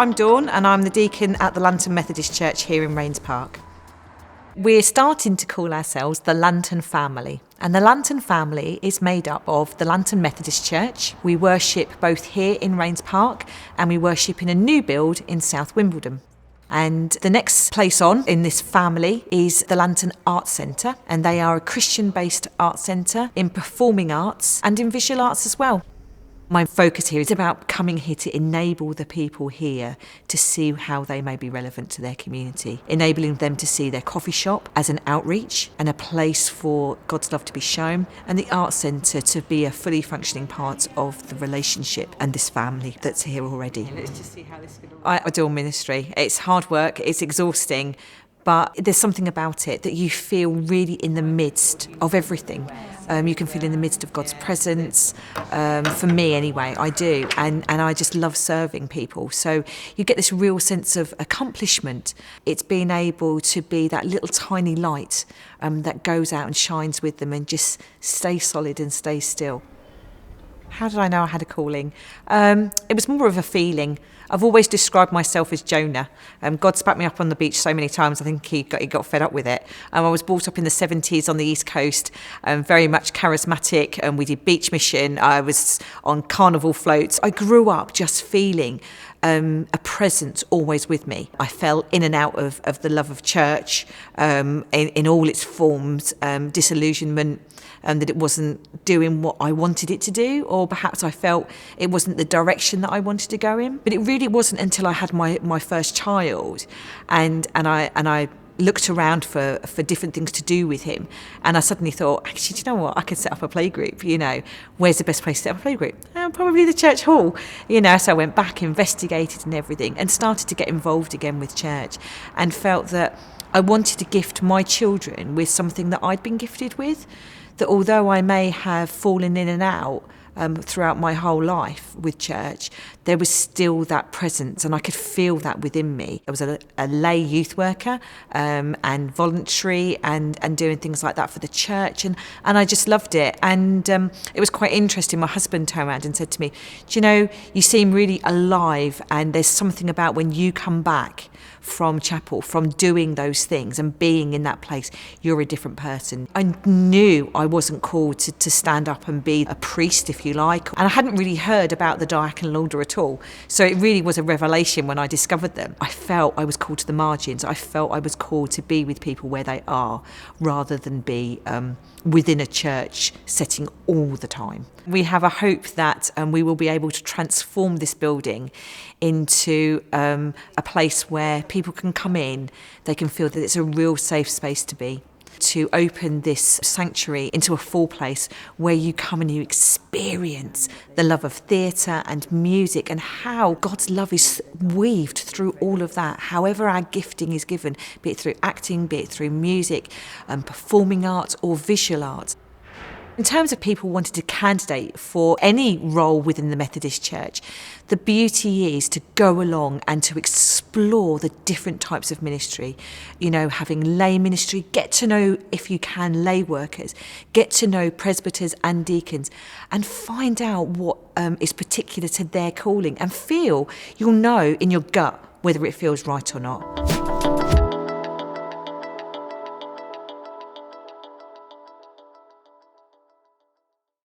I'm Dawn and I'm the deacon at the Lantern Methodist Church here in Rains Park. We're starting to call ourselves the Lantern Family, and the Lantern Family is made up of the Lantern Methodist Church. We worship both here in Rains Park and we worship in a new build in South Wimbledon. And the next place on in this family is the Lantern Arts Centre, and they are a Christian-based art centre in performing arts and in visual arts as well. My focus here is about coming here to enable the people here to see how they may be relevant to their community, enabling them to see their coffee shop as an outreach and a place for God's love to be shown, and the Arts Centre to be a fully functioning part of the relationship and this family that's here already. Let's just see how this is going to work. I adore ministry. It's hard work, it's exhausting, but there's something about it that you feel really in the midst of everything. You can feel in the midst of God's presence. For me anyway, I do. And I just love serving people. So you get this real sense of accomplishment. It's being able to be that little tiny light that goes out and shines with them and just stay solid and stay still. How did I know I had a calling? It was more of a feeling. I've always described myself as Jonah. God spat me up on the beach so many times, I think he got fed up with it. I was brought up in the 70s on the East Coast, very much charismatic, and we did beach mission. I was on carnival floats. I grew up just feeling a presence always with me. I fell in and out of the love of church in all its forms, disillusionment, that it wasn't doing what I wanted it to do, or perhaps I felt it wasn't the direction that I wanted to go in. But it really wasn't until I had my first child and I looked around for different things to do with him, and I suddenly thought, actually, do you know what, I could set up a playgroup. Where's the best place to set up a playgroup? Probably the church hall. So I went back, investigated and everything, and started to get involved again with church, and felt that I wanted to gift my children with something that I'd been gifted with, that although I may have fallen in and out throughout my whole life with church, there was still that presence, and I could feel that within me. I was a lay youth worker and voluntary and doing things like that for the church, and I just loved it. And it was quite interesting. My husband turned around and said to me, do you know, you seem really alive, and there's something about when you come back from chapel, from doing those things and being in that place, you're a different person. I knew I wasn't called to stand up and be a priest, if you like, and I hadn't really heard about the diaconal order at all. So it really was a revelation when I discovered them. I felt I was called to the margins. I felt I was called to be with people where they are, rather than be within a church setting all the time. We have a hope that we will be able to transform this building into a place where people can come in, they can feel that it's a real safe space to be. To open this sanctuary into a full place where you come and you experience the love of theatre and music, and how God's love is weaved through all of that, however our gifting is given, be it through acting, be it through music, performing arts or visual arts. In terms of people wanting to candidate for any role within the Methodist Church, the beauty is to go along and to explore the different types of ministry. Having lay ministry, get to know, if you can, lay workers, get to know presbyters and deacons, and find out what is particular to their calling, and you'll know in your gut whether it feels right or not.